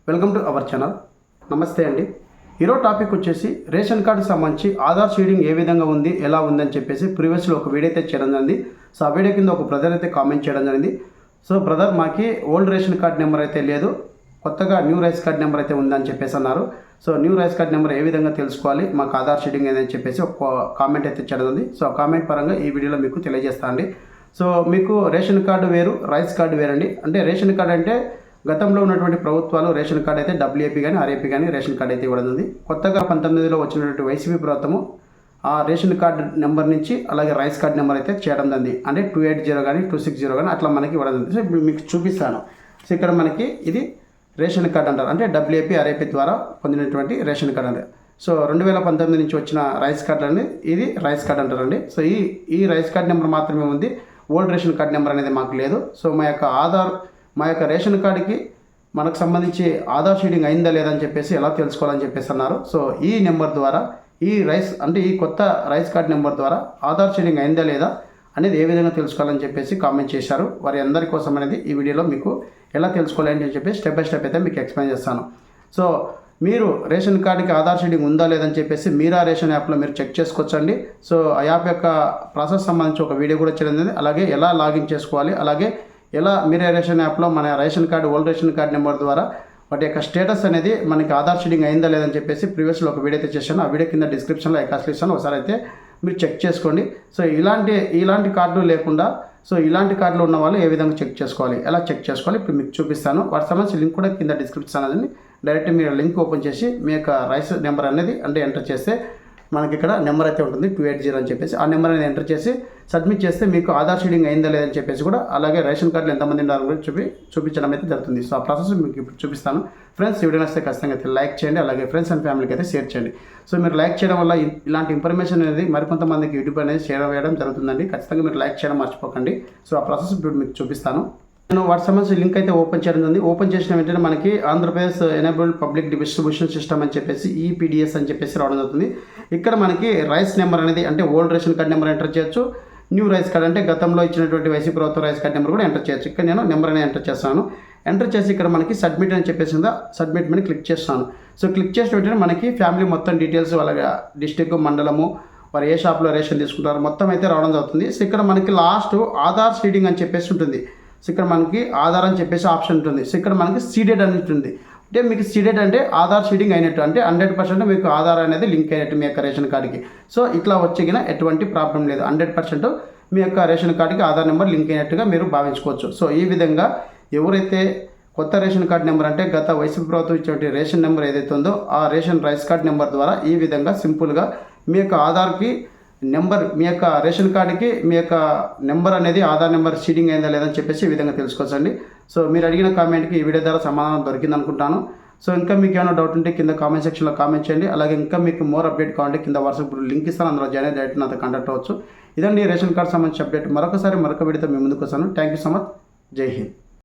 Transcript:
Welcome to our channel. నమస్తే అండి. ఈరోజు టాపిక్ వచ్చేసి రేషన్ కార్డుకి సంబంధించి ఆధార్ షీడింగ్ ఏ విధంగా ఉంది, ఎలా ఉందని చెప్పేసి ప్రీవియస్లో ఒక వీడియో అయితే చేయడం జరిగింది. సో ఆ వీడియో కింద ఒక బ్రదర్ అయితే కామెంట్ చేయడం జరిగింది. సో బ్రదర్, మాకి ఓల్డ్ రేషన్ కార్డ్ నెంబర్ అయితే లేదు, కొత్తగా న్యూ రైస్ కార్డ్ నెంబర్ అయితే ఉందని చెప్పేసి అన్నారు. So new rice card number ఏ విధంగా తెలుసుకోవాలి, మాకు ఆధార్ షీడింగ్ ఏదని చెప్పేసి ఒక కామెంట్ అయితే చేయడం ఉంది. సో ఆ కామెంట్ పరంగా ఈ వీడియోలో మీకు తెలియజేస్తాను అండి. సో మీకు రేషన్ కార్డు వేరు, రైస్ కార్డు వేరండి. అంటే రేషన్ కార్డు అంటే గతంలో ఉన్నటువంటి ప్రభుత్వాలు రేషన్ కార్డు అయితే డబ్ల్యూఏపీ కానీ ఆర్ఏపీ కానీ రేషన్ కార్డు అయితే ఇవ్వడం ఉంది. కొత్తగా 19లో వచ్చినటువంటి వైసీపీ ప్రభుత్వము ఆ రేషన్ కార్డు నెంబర్ నుంచి అలాగే రైస్ కార్డు నెంబర్ అయితే చేయడం జరిగింది. అంటే 280 కానీ 260 కానీ అట్లా మనకి ఇవ్వడం ఉంది. సో ఇప్పుడు మీకు చూపిస్తాను. సో ఇక్కడ మనకి ఇది రేషన్ కార్డు అంటారు, అంటే డబ్ల్యూఏపీ ఆర్ఏపీ ద్వారా పొందినటువంటి రేషన్ కార్డు అంటారు. సో 2019 నుంచి వచ్చిన రైస్ కార్డు అనేది ఇది రైస్ కార్డు అంటారండి. సో ఈ రైస్ కార్డు నెంబర్ మాత్రమే ఉంది, ఓల్డ్ రేషన్ కార్డు నెంబర్ అనేది మాకు లేదు. సో మా యొక్క రేషన్ కార్డుకి మనకు సంబంధించి ఆధార్ షీడింగ్ అయిందా లేదని చెప్పేసి ఎలా తెలుసుకోవాలని చెప్పేసి అన్నారు. సో ఈ నెంబర్ ద్వారా ఈ కొత్త రైస్ కార్డ్ నెంబర్ ద్వారా ఆధార్ షీడింగ్ అయిందా లేదా అనేది ఏ విధంగా తెలుసుకోవాలని చెప్పేసి కామెంట్ చేశారు. వారి అందరి కోసం అనేది ఈ వీడియోలో మీకు ఎలా తెలుసుకోవాలి అని చెప్పి స్టెప్ బై స్టెప్ అయితే మీకు ఎక్స్ప్లెయిన్ చేస్తాను. సో మీరు రేషన్ కార్డుకి ఆధార్ షీడింగ్ ఉందా లేదని చెప్పేసి మీరా రేషన్ యాప్లో మీరు చెక్ చేసుకోవచ్చండి. సో ఆ యాప్ యొక్క ప్రాసెస్ సంబంధించి ఒక వీడియో కూడా చేయడం, అలాగే ఎలా లాగిన్ చేసుకోవాలి, అలాగే ఎలా మీరా రేషన్ యాప్లో మన ration card old ration card number ద్వారా వాటి యొక్క స్టేటస్ అనేది మనకి ఆధార్ షీడింగ్ అయిందా లేదని చెప్పేసి ప్రీవియస్లో ఒక వీడియో అయితే చేశాను. ఆ వీడియో కింద డిస్క్రిప్షన్లో ఐకాస్లు ఇస్తాను, ఒకసారి అయితే మీరు చెక్ చేసుకోండి. సో ఇలాంటి కార్డులు లేకుండా ఇలాంటి కార్డులు ఉన్న వాళ్ళు ఏ విధంగా చెక్ చేసుకోవాలి, ఎలా చెక్ చేసుకోవాలి ఇప్పుడు మీకు చూపిస్తాను. వాటి సంబంధించి లింక్ కూడా కింద డిస్క్రిప్షన్ అనేది డైరెక్ట్ మీరు లింక్ ఓపెన్ చేసి మీ యొక్క రైస్ నెంబర్ అనేది ఎంటర్ చేస్తే మనకి ఇక్కడ నెంబర్ అయితే ఉంటుంది 280 అని చెప్పేసి ఆ నెంబర్ అనేది ఎంటర్ చేసి సబ్మిట్ చేస్తే మీకు ఆధార్ షీడింగ్ అయిందా లేదని చెప్పేసి కూడా, అలాగే రేషన్ కార్డులు ఎంతమంది ఉన్నారో కూడా చూపించడం అయితే జరుగుతుంది. సో ఆ ప్రాసెస్ మీకు ఇప్పుడు చూపిస్తాను. ఫ్రెండ్స్, ఈ వీడియో నచ్చితే ఖచ్చితంగా అయితే లైక్ చేయండి, అలాగే ఫ్రెండ్స్ అండ్ ఫ్యామిలీకి అయితే షేర్ చేయండి. సో మీరు లైక్ చేయడం వల్ల ఇలాంటి ఇన్ఫర్మేషన్ అనేది మరికొంతమందికి యూట్యూబ్ అనేది షేర్ వేయడం జరుగుతుందండి. ఖచ్చితంగా మీరు లైక్ చేయడం మర్చిపోకండి. సో ఆ ప్రాసెస్ ఇప్పుడు మీకు చూపిస్తాను. నేను వాటి సంబంధించి లింక్ అయితే ఓపెన్ చేయడం ఉంది. ఓపెన్ చేసిన వెంటనే మనకి Andhra Pradesh enabled public distribution system అని చెప్పేసి ఈపీడిఎస్ అని చెప్పేసి రావడం జరుగుతుంది. ఇక్కడ మనకి రైస్ నెంబర్ అనేది అంటే old ration card number enter చేయొచ్చు, న్యూ రైస్ కార్డ్ అంటే గతంలో ఇచ్చినటువంటి వైసీపీ ప్రభుత్వం రైస్ కార్డ్ నెంబర్ కూడా ఎంటర్ చేయొచ్చు. ఇక్కడ నేను నెంబర్ అనేది ఎంటర్ చేస్తాను. ఎంటర్ చేసి ఇక్కడ మనకి సబ్మిట్ అని చెప్పేసి సబ్మిట్ మీద క్లిక్ చేస్తాను. సో క్లిక్ చేసిన వెంటనే మనకి ఫ్యామిలీ మొత్తం డీటెయిల్స్, అలాగే డిస్టిక్, మండలము, వారు ఏ షాప్లో రేషన్ తీసుకుంటారో మొత్తం అయితే రావడం జరుగుతుంది. సో ఇక్కడ మనకి లాస్ట్ ఆధార్ షీడింగ్ అని చెప్పేసి ఉంటుంది. సో ఇక్కడ మనకి ఆధార్ అని చెప్పేసి ఆప్షన్ ఉంటుంది. సో ఇక్కడ మనకి సీడెడ్ అని ఉంటుంది. అంటే మీకు సీడెడ్ అంటే ఆధార్ షీడింగ్ అయినట్టు, అంటే 100% మీకు ఆధార్ అనేది లింక్ అయినట్టు మీ యొక్క రేషన్ కార్డుకి. సో ఇట్లా వచ్చేగిన ఎటువంటి ప్రాబ్లం లేదు, 100% మీ యొక్క రేషన్ కార్డుకి ఆధార్ నెంబర్ లింక్ అయినట్టుగా మీరు భావించుకోవచ్చు. సో ఈ విధంగా ఎవరైతే కొత్త రేషన్ కార్డు నెంబర్ అంటే గత వైసీపీ ప్రభుత్వం ఇచ్చినటువంటి రేషన్ నెంబర్ ఏదైతే ఉందో ఆ రేషన్ రైస్ కార్డ్ నెంబర్ ద్వారా ఈ విధంగా సింపుల్గా మీ యొక్క ఆధార్కి నెంబర్, మీ యొక్క రేషన్ కార్డుకి మీ యొక్క నెంబర్ అనేది ఆధార్ నెంబర్ షీడింగ్ అయిందా లేదని చెప్పేసి ఈ విధంగా తెలుసుకోవచ్చండి. సో మీరు అడిగిన కామెంట్కి ఈ వీడియో ద్వారా సమాధానం దొరికింది అనుకుంటాను. సో ఇంకా మీకు ఏమైనా డౌట్ ఉంటే కింద కామెంట్ సెక్షన్లో కామెంట్ చేయండి. అలాగే ఇంకా మీకు మోర్ అప్డేట్ కావాలంటే కింద వాట్సాప్ లింక్ ఇస్తాను, అందులో జాయిన్ అయ్యి డైరెక్ట్ నాతో కాంటాక్ట్ అవ్వచ్చు. ఇదండి రేషన్ కార్డు సంబంధించి అప్డేట్. మరొక వీడియోతో మీ ముందుకు వస్తాను. Thank you so much. జై హింద్.